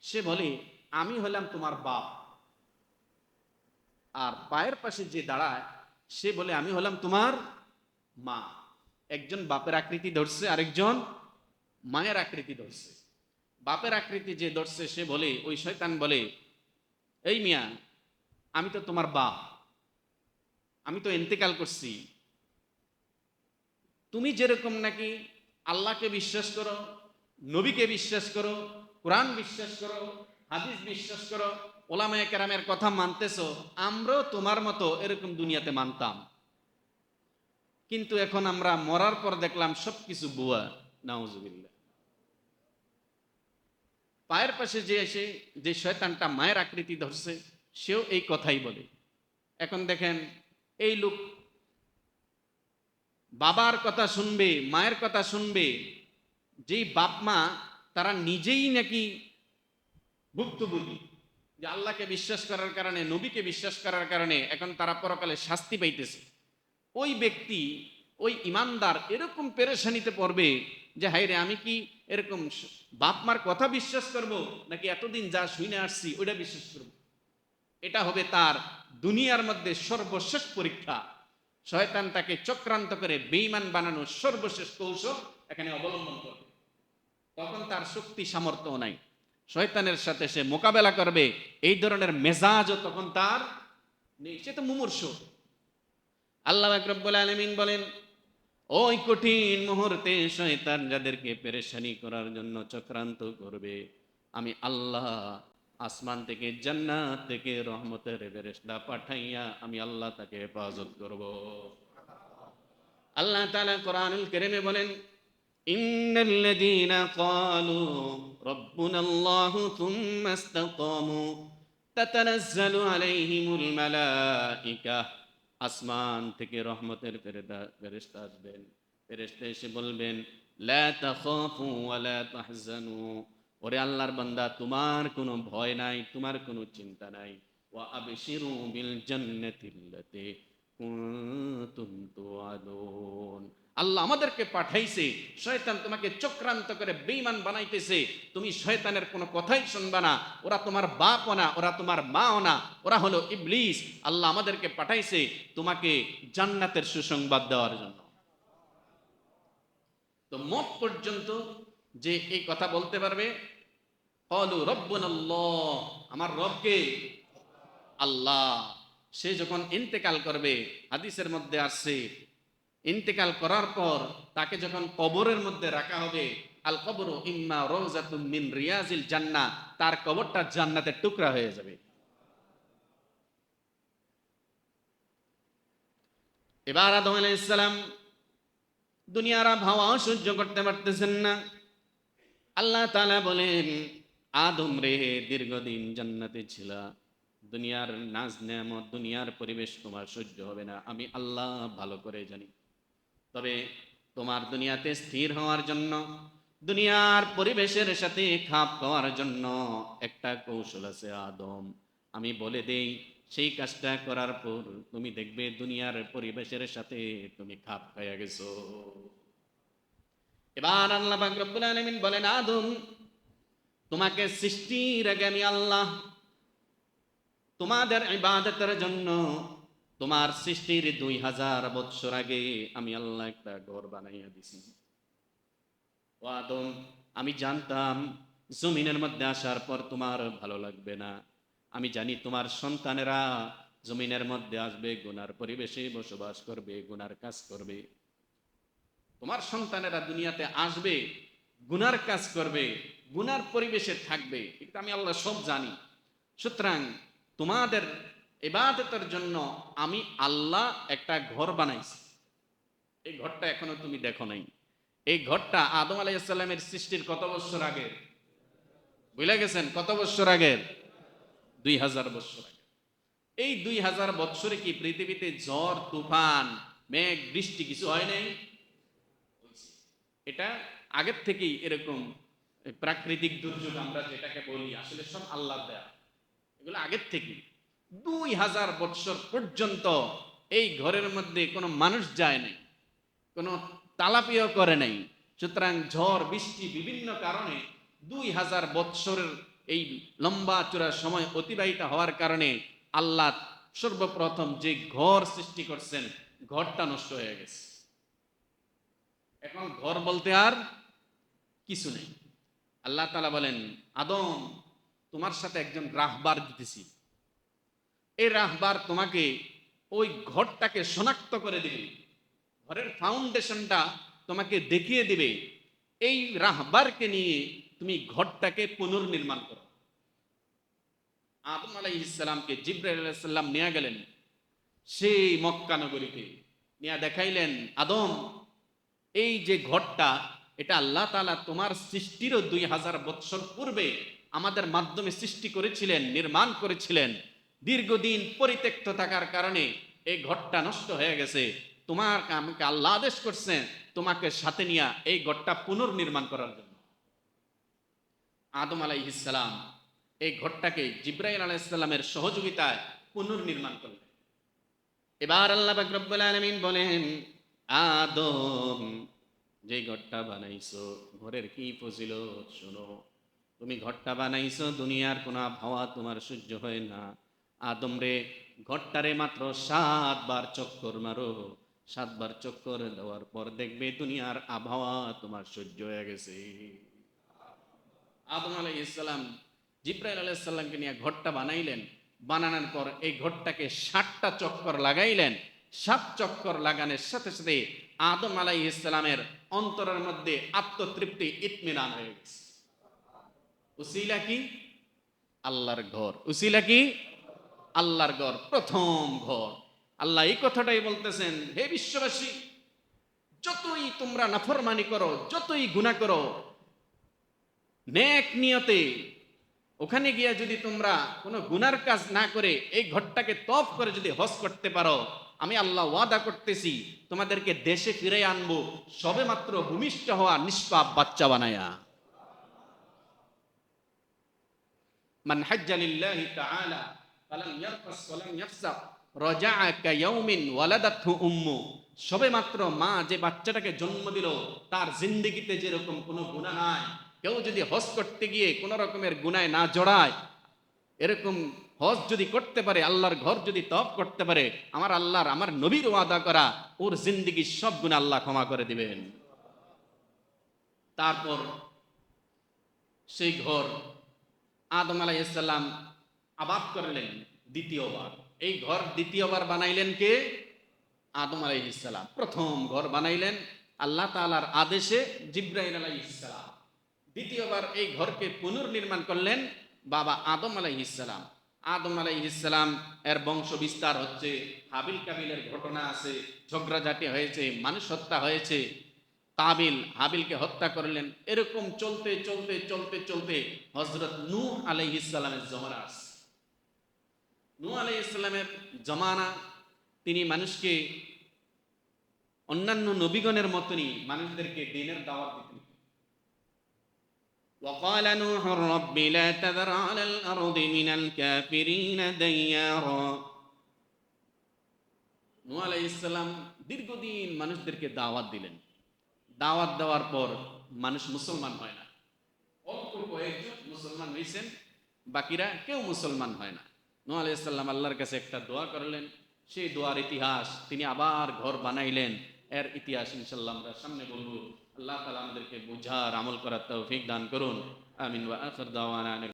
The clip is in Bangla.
সে বলে আমি হলাম তোমার বাপ। আর পায়ের পাশে যে দাঁড়ায় সে বলে আমি হলাম তোমার মা। একজন বাপের আকৃতি ধরছে, আরেকজন মায়ের আকৃতি ধরছে। বাপের আকৃতি যে ধরছে সে বলে, ওই শয়তান বলে, এই মিয়া, আমি তো তোমার বাপ, আমি তো ইন্তেকাল করছি। তুমি যেরকম নাকি আল্লাহকে বিশ্বাস করো, নবীকে বিশ্বাস করো, কোরআন বিশ্বাস করো, হাদিস বিশ্বাস করো, ওলামায়ে কেরামের কথা মানতেছো, আমরাও তোমার মতো এরকম দুনিয়াতে মানতাম। কিন্তু এখন আমরা মরার পর দেখলাম সবকিছু বুয়া। নাউজুবিল্লাহ। পায়ের পাশে যে এসে যে শয়তানটা মায়ের আকৃতি ধরছে সেও এই কথাই বলে। এখন দেখেন, এই লোক বাবার কথা শুনবে, মায়ের কথা শুনবে, যেই বাপ মা তারা নিজেই নাকি ভুক্তভোগী, যে আল্লাহকে বিশ্বাস করার কারণে, নবীকে বিশ্বাস করার কারণে এখন তারা পরকালে শাস্তি পাইতেছে। ওই ব্যক্তি, ওই ইমানদার এরকম পেরেশানিতে পড়বে যে হায় রে, আমি কি এরকম বাপ মার কথা বিশ্বাস করব, নাকি এতদিন যা শুনে আসছি ওইটা বিশ্বাস করব। এটা হবে তার দুনিয়ার মধ্যে সর্বশেষ পরীক্ষা। শয়তান তাকে চক্রান্ত করে বেঈমান বানানোর সর্বশেষ কৌশল এখানে অবলম্বন করবে। তখন তার শক্তি সামর্থ্য নাই, শয়তানের সাথে সে মোকাবেলা করবে এই ধরনের মেজাজও তখন তার নেই, সে তো মুমূর্ষ। আল্লাহ রাব্বুল আলামিন বলেন, ওই কঠিন মুহূর্তে শয়তান যাদেরকে পেরেশানি করার জন্য চক্রান্ত করবে, আমি আল্লাহ আসমান থেকে, জান্নাত থেকে রহমতের ফেরেশতা পাঠাইয়া আমি আল্লাহ তাকে হেফাজত করব। আল্লাহ তাআলা কোরআনুল কারীমে বলেন, ইন্নাল্লাযীনা ক্বালু রাব্বুনাল্লাহু থুম্মা ইসতাকামু তাতানাজ্জালু আলাইহিমুল মালাইকা। আসমান থেকে রহমতের ফেরেশতা আসবেন। ফেরেশতা এসে বলবেন, লা তাখাফু ওয়া লা তাহজানু, ওরে আল্লাহর বান্দা, তোমার কোনো ভয় নাই, তোমার কোনো চিন্তা নাই। ওয়া আবশিরু বিল জান্নাতিল্লাতী কুনতুম তুআদুন। আল্লাহ আমাদেরকে পাঠাইছে, শয়তান তোমাকে চক্রান্ত করে বেঈমান বানাইতেছে, তুমি শয়তানের কোনো কথাই শুনবা না। ওরা তোমার বাপও না, ওরা তোমার মাও না, ওরা হলো ইবলিস। আল্লাহ আমাদেরকে পাঠাইছে তোমাকে জান্নাতের সুসংবাদ দেওয়ার জন্য। তো মোট পর্যন্ত যে এই কথা বলতে পারবে, ক্বালু রাব্বুনাল্লাহ, আমার রবকে আল্লাহ, সে যখন ইন্তেকাল করবে, হাদিসের মধ্যে আসছে, ইন্তেকাল করার পর তাকে যখন কবরের মধ্যে রাখা হবে, আল কবরু ইম্মা রাউযাতুম মিন রিয়াজিল জান্নাহ, তার কবরটা জান্নাতের টুকরা হয়ে যাবে। এবার আদম আলাইহিস সালাম দুনিয়ার আবহাওয়া সহ্য করতে পারতেছেন না। আল্লাহ তাআলা বলেন, আদম রে, দীর্ঘদিন জান্নাতে ছিলা, দুনিয়ার নাজ নেয়ামত, দুনিয়ার পরিবেশ তোমার সহ্য হবে না, আমি আল্লাহ ভালো করে জানি। তবে তোমার দুনিয়াতে স্থির হওয়ার জন্য, দুনিয়ার পরিবেশের সাথে খাপ খাওয়ার জন্য একটা কৌশল আছে আদম, আমি বলে দেই। সেই কাজটা করার পর তুমি দেখবে দুনিয়ার পরিবেশের সাথে তুমি খাপ খাইয়া গেছো। এবার আল্লাহ পাক রব্বুল আলামিন বলেন, আদম, তোমাকে সৃষ্টির আগে আমি আল্লাহ তোমাদের ইবাদতের জন্য, তোমার সৃষ্টির 2000 বৎসর আগে আমি আল্লাহ একটা ঘর বানাইয়া দিছি। ও আদম, আমি জানতাম জমিনের মধ্যে আসার পর তোমার ভালো লাগবে না। আমি জানি তোমার সন্তানেরা জমিনের মধ্যে আসবে, গুনার পরিবেশে বসবাস করবে, গুনার কাজ করবে। তোমার সন্তানেরা দুনিয়াতে আসবে, গুনার কাজ করবে, গুনার পরিবেশে থাকবে, এটা আমি আল্লাহ সব জানি। সুতরাং তোমাদের ইবাদতের জন্য আমি আল্লাহ একটা ঘর বানাইছি। এই ঘরটা এখনো তুমি দেখো নাই। এই ঘরটা আদম আলাইহিস সালামের সৃষ্টির কত বছর আগে? বুঝলে গেছেন কত বছর আগের? 2000 বছর আগে। এই 2000 বছরে কি পৃথিবীতে ঝড় তুফান, মেঘ বৃষ্টি কিছু হয় নাই? এটা আগের থেকেই এরকম প্রাকৃতিক দুর্যোগ আমরা যেটাকে বলি, আসলে সব আল্লাহ দেয়া, এগুলো আগের থেকেই। 2000 বছর পর্যন্ত এই ঘরের মধ্যে কোনো মানুষ যায় নাই, কোনো তালাপিও করে নাই। সুতরাং ঝড় বৃষ্টি বিভিন্ন কারণে 2000 বৎসরের এই লম্বা চূড়া সময় অতিবাহিত হওয়ার কারণে আল্লাহ সর্বপ্রথম যে ঘর সৃষ্টি করছেন, ঘরটা নষ্ট হয়ে গেছে। এখন ঘর বলতে আর কিছু নেই। আল্লাহ তাআলা বলেন, আদম, তোমার সাথে একজন রাহবার দিতেছি। এই রাহবার তোমাকে ওই ঘরটাকে শনাক্ত করে দিবে, ঘরের ফাউন্ডেশনটা তোমাকে দেখিয়ে দিবে। এই রাহবারকে নিয়ে তুমি ঘরটাকে পুনর্নির্মাণ করো। আদম আলাইহিস সালামকে জিবরাইল আলাইহিস সালাম নিয়ে গেলেন সেই মক্কা নগরীতে, নিয়ে দেখাইলেন, আদম, এই যে ঘরটা, এটা আল্লাহ তাআলা তোমার সৃষ্টিরও 2000 বৎসর পূর্বে আমাদের মাধ্যমে সৃষ্টি করেছিলেন, নির্মাণ করেছিলেন। দীর্ঘদিন পরিত্যক্ত থাকার কারণে এই ঘরটা নষ্ট হয়ে গেছে। তোমার আমাকে আল্লাহ আদেশ করছেন তোমাকে সাথে নিয়ে এই ঘরটা পুনর্নির্মাণ করার জন্য। আদম আলাইহিস সালাম এই ঘরটাকে জিবরাইল আলাইহিস সালামের সহযোগিতায় পুনর্নির্মাণ করলেন। এবার আল্লাহ পাক রব্বুল আলামিন বলেন, আদম, যে ঘরটা বানাইছো, ঘরের কি ফজিলত শোনো। তুমি ঘরটা বানাইছো, দুনিয়ার কোন আবহাওয়া তোমার সহ্য হয় না। আদম রে, ঘরটারে মাত্র 7 বার চক্কর মারো। 7 বার চক্কর দেওয়ার পর দেখবে দুনিয়ার আবহাওয়া তোমার সহ্য হয়ে গেছে। আদম আলাইহিস সালাম জিবরাইল আলাইহিস সালামকে নিয়ে ঘরটা বানাইলেন। বানানোর পর এই ঘরটাকে 7টা চক্কর লাগাইলেন। 7 চক্কর লাগানোর সাথে সাথে আদম আলাইহিস সালামের অন্তরের মধ্যে আত্মতৃপ্তি, ইতমিনান হয়ে গেছে। উসিলা কি? আল্লাহর ঘর। উসিলা কি? আল্লাহর ঘর, প্রথম ঘর। আল্লাহ এই কথাটাই বলতেছেন, হে বিশ্ববাসী, যতই তোমরা নাফরমানি করো, যতই গুনাহ করো, নেক নিয়তে ওখানে গিয়া যদি তোমরা কোনো গুনার কাজ না করে এই ঘরটাকে তওয়াফ করে যদি হজ করতে পারো, আমি আল্লাহ ওয়াদা করতেছি তোমাদেরকে দেশে ফিরে আনবো সবেমাত্র ভূমিষ্ঠ হওয়া নিষ্পাপ বাচ্চা বানায়া। মান হাজ্জা লিল্লাহি তাআলা ফালাম ইয়ারফাস ওয়ালাম ইয়াফসাক রাজাআ কায়াউমিন ওয়ালাদাতহু উম্মু। সবেমাত্র মা যে বাচ্চাটাকে জন্ম দিল, তার জিন্দেগিতে যেরকম কোনো গুনাহ নাই, কেউ যদি হজ করতে গিয়ে কোনো রকমের গুনায় না জড়ায়, এরকম হজ যদি করতে পারে, আল্লাহর ঘর যদি তওয়াফ করতে পারে, আমার আল্লাহর, আমার নবীর ওয়াদা করা, ওর জিন্দেগির সব গুনাহ আল্লাহ ক্ষমা করে দিবেন। তারপর সেই ঘর আদম আলাইহিস সালাম আবাদ করলেন দ্বিতীয়বার। এই ঘর দ্বিতীয়বার বানাইলেন কে? আদম আলাইহিস সালাম। প্রথম ঘর বানাইলেন আল্লাহ তাআলার আদেশে জিবরাইল আলাইহিস সালাম। দ্বিতীয়বার এই ঘরকে পুনর্নির্মাণ করলেন বাবা আদম আলাইহিস সালাম। আদম আলাইহিস সালাম এর বংশ বিস্তার হচ্ছে, হাবিল কাবিলের ঘটনা আছে, ঝগড়াঝাটি হয়েছে, মানুষ হত্যা হয়েছে, কাবিল হাবিলকে হত্যা করলেন। এরকম চলতে চলতে চলতে চলতে হযরত নূহ আলাইহিস সালামের জমানা আসে। নূহ আলাইহিস সালামের জমানা, তিনি মানুষকে অন্যান্য নবীগণের মতনই মানুষদেরকে দ্বীনের দাওয়াত দিতেন। وقال نوح رب لا تذر على الأرض من الكافرين ديارا। নূহ আলাইহিস সালাম দীর্ঘদিন মানুষদেরকে দাওয়াত দিলেন। দাওয়াত দেওয়ার পর মানুষ মুসলমান হয় না। অল্প কয়েকজন মুসলমান হয়েছেন, বাকিরা কেউ মুসলমান হয় না। নূহ আলাইহিস সালাম আল্লাহর কাছে একটা দোয়া করলেন। সেই দোয়ার ইতিহাস, তিনি আবার ঘর বানাইলেন, এর ইতিহাস ইনশাআল্লাহ আমরা সামনে বলবো। আল্লাহ তাআলা আমাদেরকে বুঝার, আমল করার তৌফিক দান করুন। আমিন। ওয়া আখির দাওয়ানা।